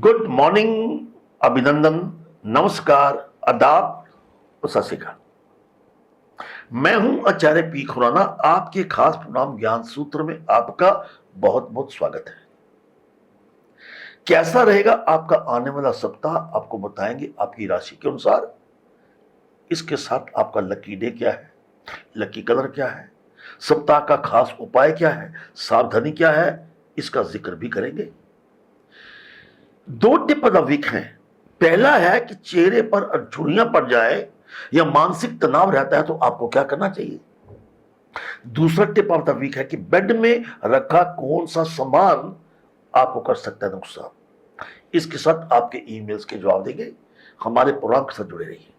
Good morning, अभिनंदन, नमस्कार, आदाब और सत श्री अकाल। मैं हूं आचार्य पी खुराना। आपके खास प्रोग्राम ज्ञान सूत्र में आपका बहुत बहुत स्वागत है। कैसा रहेगा आपका आने वाला सप्ताह, आपको बताएंगे आपकी राशि के अनुसार। इसके साथ आपका लकी डे क्या है, लकी कलर क्या है, सप्ताह का खास उपाय क्या है, सावधानी क्या है, इसका जिक्र भी करेंगे। 2 टिप ऑफ द वीक हैं। पहला है कि चेहरे पर झुर्रियां पड़ जाए या मानसिक तनाव रहता है तो आपको क्या करना चाहिए। दूसरा टिप ऑफ द वीक है कि बेड में रखा कौन सा सामान आपको कर सकता है नुकसान। इसके साथ आपके ईमेल्स के जवाब देंगे। हमारे प्रोग्राम के साथ जुड़े रहिए।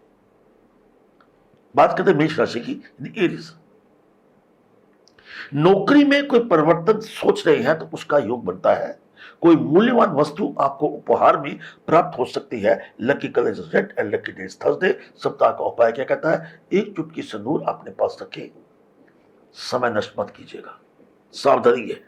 बात करते हैं मेष राशि की, एरीज। नौकरी में कोई परिवर्तन सोच रहे हैं तो उसका योग बनता है। कोई मूल्यवान वस्तु आपको उपहार में प्राप्त हो सकती है। Lucky colour is red and lucky day is Thursday. सप्ताह का उपाय क्या कहता है? एक चुटकी सिंदूर अपने पास रखें। समय नष्ट मत कीजिएगा, सावधानी है।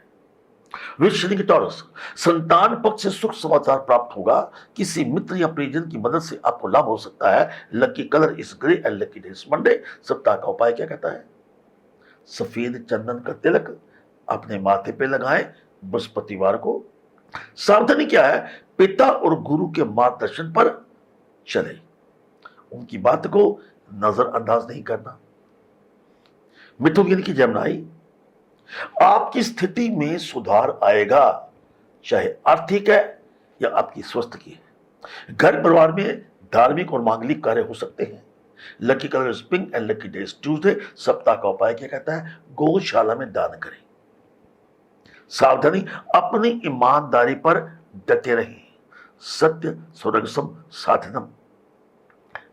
वृश्चिक की टॉरस, संतान पक्ष से सुख समाचार प्राप्त होगा। किसी मित्र या परिजन की मदद से आपको लाभ हो सकता है। Lucky colour is grey and lucky day is Monday. सप्ताह का उपाय क्या कहता है? सफेद चंदन का तिलक अपने माथे पे लगाएं बृहस्पतिवार को। सावधानी क्या है? पिता और गुरु के मार्गदर्शन पर चले, उनकी बात को नजरअंदाज नहीं करना। मिथुन यानी कि जमनाई, आपकी स्थिति में सुधार आएगा, चाहे आर्थिक है या आपकी स्वास्थ्य की है। घर परिवार में धार्मिक और मांगलिक कार्य हो सकते हैं। Lucky colour is pink and lucky day is Tuesday. सप्ताह का उपाय क्या कहता है? गौशाला में दान करें। सावधानी, अपनी ईमानदारी पर डटे रहें। सत्य स्वर्गसम साधनम।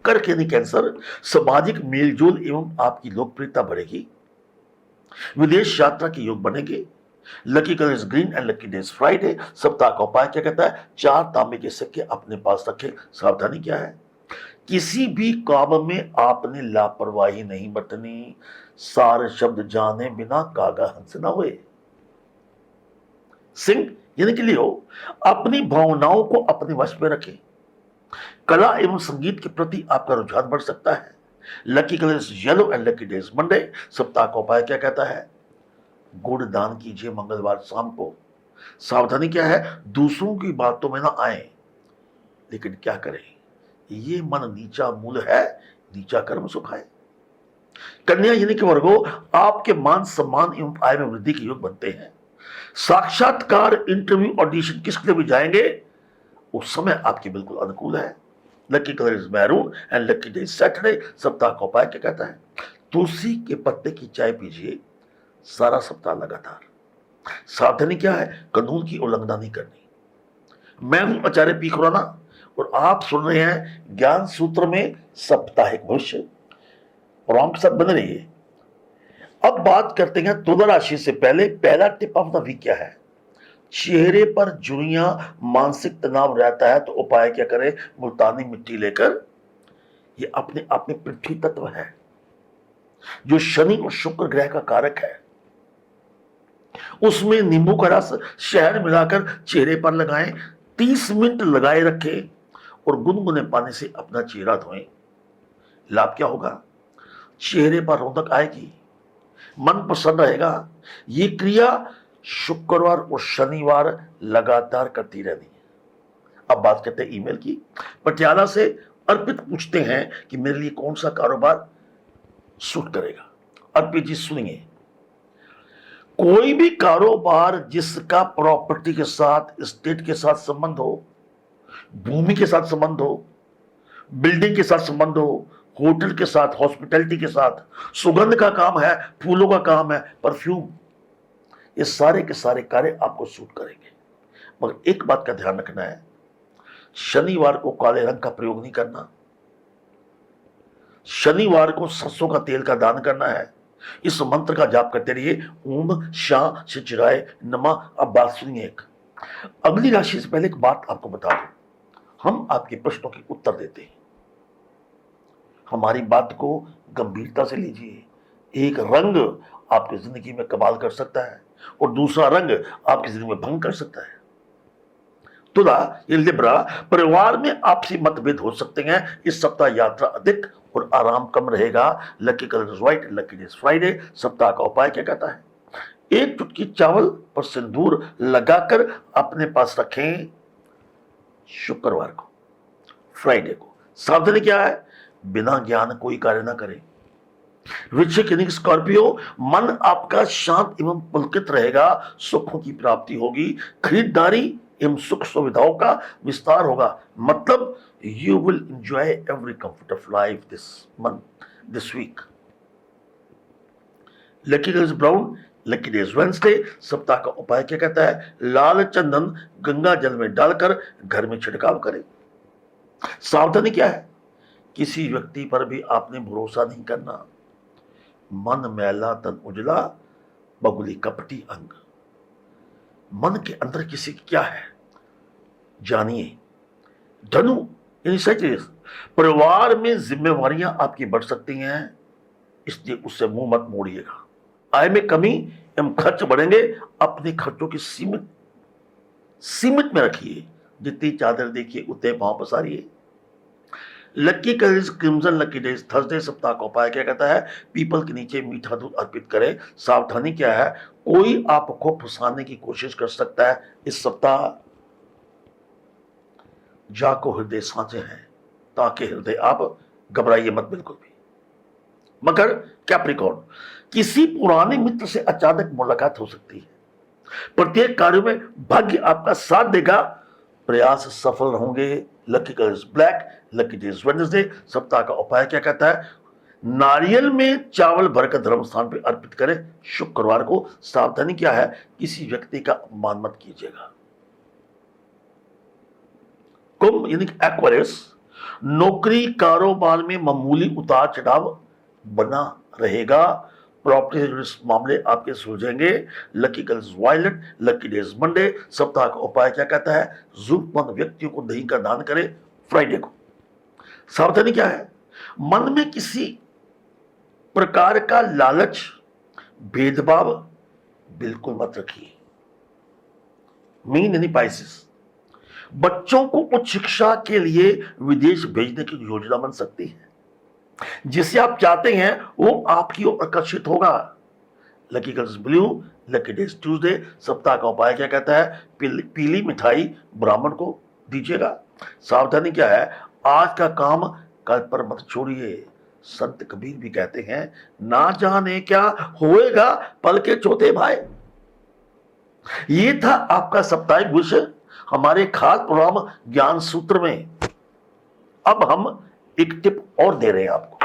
कर्क यानी कैंसर, सामाजिक मेलजोल एवं आपकी लोकप्रियता बढ़ेगी। विदेश यात्रा के योग बनेंगे। Lucky colour is green and lucky day is Friday. सप्ताह का उपाय क्या कहता है? 4 तांबे के सिक्के अपने पास रखें। सावधानी क्या है? किसी भी काम में आपने लापरवाही नहीं बरतनी। सार शब्द जाने बिना कागा हंस न हुए। सिंह यानी कि लियो, अपनी भावनाओं को अपने वश में रखें। कला एवं संगीत के प्रति आपका रुझान बढ़ सकता है। Lucky colour is yellow and lucky day is Monday. सप्ताह का उपाय क्या कहता है? गुड़ दान कीजिए मंगलवार शाम को। सावधानी क्या है? दूसरों की बातों में ना आए, लेकिन क्या करें, ये मन नीचा मूल है, नीचा कर्म सुखाए। कन्या यानी कि वर्गो, आपके मान सम्मान एवं आय में वृद्धि के योग बनते हैं। साक्षात्कार, इंटरव्यू, ऑडिशन किसके लिए भी जाएंगे, उस समय आपके बिल्कुल अनुकूल है। Lucky colour is maroon and lucky day is Saturday. सप्ताह का उपाय क्या कहता है? तुलसी के पत्ते की चाय पीजिए सारा सप्ताह लगातार। सावधानी क्या है? कानून की उल्लंघना नहीं करनी। मैं हूं आचार्य पी खुराना और आप सुन रहे हैं ज्ञान सूत्र में साप्ताहिक भविष्य। प्रोग्राम के साथ बने रहिए। अब बात करते हैं तुला राशि से पहले पहला टिप ऑफ द वीक क्या है? चेहरे पर झुर्रियां, मानसिक तनाव रहता है तो उपाय क्या करें? मुल्तानी मिट्टी लेकर, ये अपने आप में पृथ्वी तत्व है जो शनि और शुक्र ग्रह का कारक है। उसमें नींबू का रस शहद मिलाकर चेहरे पर लगाएं। 30 मिनट लगाए रखें और गुनगुने पानी से अपना चेहरा धोएं। लाभ क्या होगा? चेहरे पर रौनक आएगी, मन प्रसन्न रहेगा। ये क्रिया शुक्रवार और शनिवार लगातार करती रहनी है। अब बात करते हैं ईमेल की। पटियाला से अर्पित पूछते हैं कि मेरे लिए कौन सा कारोबार सूट करेगा। अर्पित जी सुनिए, कोई भी कारोबार जिसका प्रॉपर्टी के साथ, स्टेट के साथ संबंध हो, भूमि के साथ संबंध हो, बिल्डिंग के साथ संबंध हो, होटल के साथ, हॉस्पिटैलिटी के साथ, सुगंध का काम है, फूलों का काम है, परफ्यूम, ये सारे के सारे कार्य आपको सूट करेंगे। मगर एक बात का ध्यान रखना है, शनिवार को काले रंग का प्रयोग नहीं करना। शनिवार को सरसों का तेल का दान करना है। इस मंत्र का जाप करते रहिए, ओम शाह शिचिराय नमः। अब बात सुनिए। एक अगली राशि से पहले एक बात आपको बता दूं, हम आपके प्रश्नों के उत्तर देते हैं। हमारी बात को गंभीरता से लीजिए। एक रंग आपकी जिंदगी में कमाल कर सकता है और दूसरा रंग आपकी जिंदगी में भंग कर सकता है। तुला ये लिब्रा, परिवार में आपसी मतभेद हो सकते हैं। इस सप्ताह यात्रा अधिक और आराम कम रहेगा। Lucky colour is white, lucky day is Friday. सप्ताह का उपाय क्या कहता है? एक चुटकी चावल पर सिंदूर लगाकर अपने पास रखें शुक्रवार को, फ्राइडे को। सावधानी क्या है? बिना ज्ञान कोई कार्य ना करें। वृश्चिक यानी स्कॉर्पियो, मन आपका शांत एवं पुलकित रहेगा। सुखों की प्राप्ति होगी। खरीदारी एवं सुख सुविधाओं का विस्तार होगा। मतलब you will enjoy every comfort of life this month, this week. Lucky colour is brown, lucky day is Wednesday. सप्ताह का उपाय क्या कहता है? लाल चंदन गंगा जल में डालकर घर में छिड़काव करें। सावधानी क्या है? किसी व्यक्ति पर भी आपने भरोसा नहीं करना। मन मैला तन उजला, बगुली कपटी अंग। मन के अंदर किसी की क्या है जानिए। धनु यानी सैजिटेरियस, परिवार में जिम्मेवारियां आपकी बढ़ सकती हैं, इसलिए उससे मुंह मत मोड़िएगा। आय में कमी एवं खर्च बढ़ेंगे। अपने खर्चों की सीमित में रखिए। जितनी चादर देखिए उतने पांव पसारिए। Lucky colour is crimson, lucky day is Thursday. सप्ताह का उपाय क्या कहता है? पीपल के नीचे मीठा दूध अर्पित करें। सावधानी क्या है? कोई आपको फंसाने की कोशिश कर सकता है। इस सप्ताह जाको हृदय सांचे हैं, ताकि हृदय आप घबराइए मत बिल्कुल भी। मगर कैप्रिकॉर्न, किसी पुराने मित्र से अचानक मुलाकात हो सकती है। प्रत्येक कार्य में भाग्य आपका साथ देगा। प्रयास सफल होंगे। Lucky colour is black, lucky day is Wednesday. सप्ताह का उपाय क्या कहता है? नारियल में चावल भरकर धर्म स्थान पर अर्पित करें शुक्रवार को। सावधानी क्या है? किसी व्यक्ति का अपमान मत कीजिएगा। कुंभ यानी एक्वेरियस, नौकरी कारोबार में मामूली उतार चढ़ाव बना रहेगा। प्रॉपर्टी से जुड़े मामले आपके सुलझेंगे। Lucky colour is violet, lucky day is Monday. सप्ताह का उपाय क्या कहता है? जरूरतमंद व्यक्तियों को दही का दान करें फ्राइडे को। सावधानी क्या है? मन में किसी प्रकार का लालच, भेदभाव बिल्कुल मत रखिए। मीन यानी पाइसिस, बच्चों को उच्च शिक्षा के लिए विदेश भेजने की योजना बन सकती है। जिसे आप चाहते हैं वो आपकी ओर आकर्षित होगा। Lucky colour blue, lucky day Tuesday. सप्ताह का उपाय क्या कहता है? पीली मिठाई ब्राह्मण को दीजिएगा। सावधानी क्या है? आज का काम कल पर मत छोड़िए। संत कबीर भी कहते हैं, ना जाने क्या होएगा पल के चौथे भाई। ये था आपका साप्ताहिक विषय हमारे खास प्रोग्राम ज्ञान सूत्र में। अब हम एक टिप और दे रहे हैं आपको।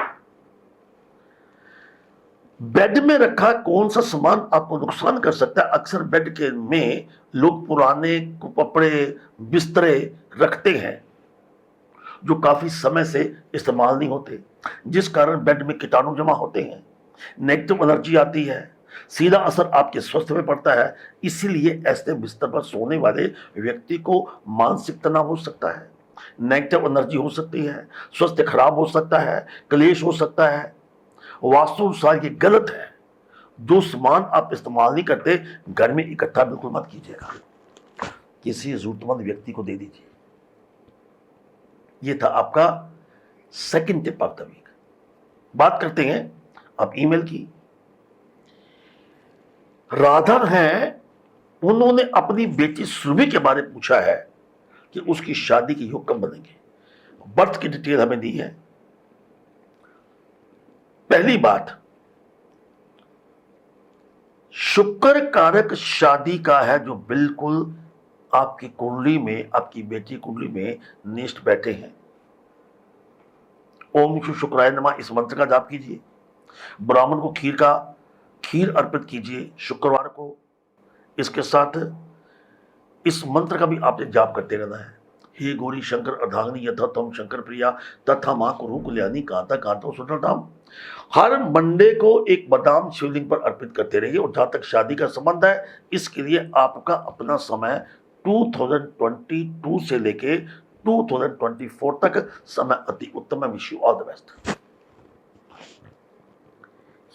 बेड में रखा कौन सा सामान आपको नुकसान कर सकता है? अक्सर बेड के में लोग पुराने कपड़े, बिस्तरे रखते हैं जो काफी समय से इस्तेमाल नहीं होते, जिस कारण बेड में कीटाणु जमा होते हैं, नेगेटिव एनर्जी आती है, सीधा असर आपके स्वास्थ्य में पड़ता है। इसीलिए ऐसे बिस्तर पर सोने वाले व्यक्ति को मानसिक तनाव हो सकता है, नेगेटिव एनर्जी हो सकती है, स्वास्थ्य खराब हो सकता है, क्लेश हो सकता है। वास्तु अनुसार ये गलत है। जो सामान आप इस्तेमाल नहीं करते घर में इकट्ठा बिल्कुल मत कीजिएगा। किसी जरूरतमंद व्यक्ति को दे दीजिए। ये था आपका second tip of the week. बात करते हैं अब ईमेल की। राधा है, उन्होंने अपनी बेटी सुरभि के बारे में पूछा है कि उसकी शादी के योग कब बनेंगे। बर्थ की डिटेल हमें दी है। पहली बात, शुक्र कारक शादी का है जो बिल्कुल आपकी कुंडली में, आपकी बेटी कुंडली में निष्ठ बैठे हैं। ओम शु शुक्राय नमः इस मंत्र का जाप कीजिए। ब्राह्मण को खीर अर्पित कीजिए शुक्रवार को। इसके साथ इस मंत्र का भी आपने जाप करते रहना है। हे गौरी शंकर अर्धांगिनी यथा तम शंकर प्रिया तथा मां कुरु कुल्यानी कांता कांतो सुंदरधाम। हर मंडे को एक बादाम शिवलिंग पर अर्पित करते रहिए। और जहां तक शादी का संबंध है, इसके लिए आपका अपना समय 2022 से लेके 2024 तक समय अति उत्तम है। Wish you all the best.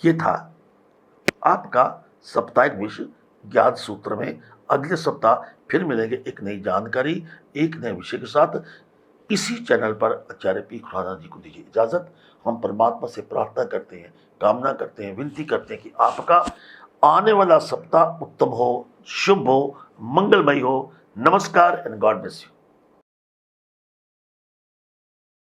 ये था आपका साप्ताहिक विषय ज्ञान सूत्र में अगले सप्ताह फिर मिलेंगे एक नई जानकारी, एक नए विषय के साथ। इसी चैनल पर आचार्य पी खुराना जी को दीजिए इजाजत। हम परमात्मा से प्रार्थना करते हैं, कामना करते हैं, विनती करते हैं कि आपका आने वाला सप्ताह उत्तम हो, शुभ हो, मंगलमय हो। नमस्कार एंड गॉड ब्लेस यू।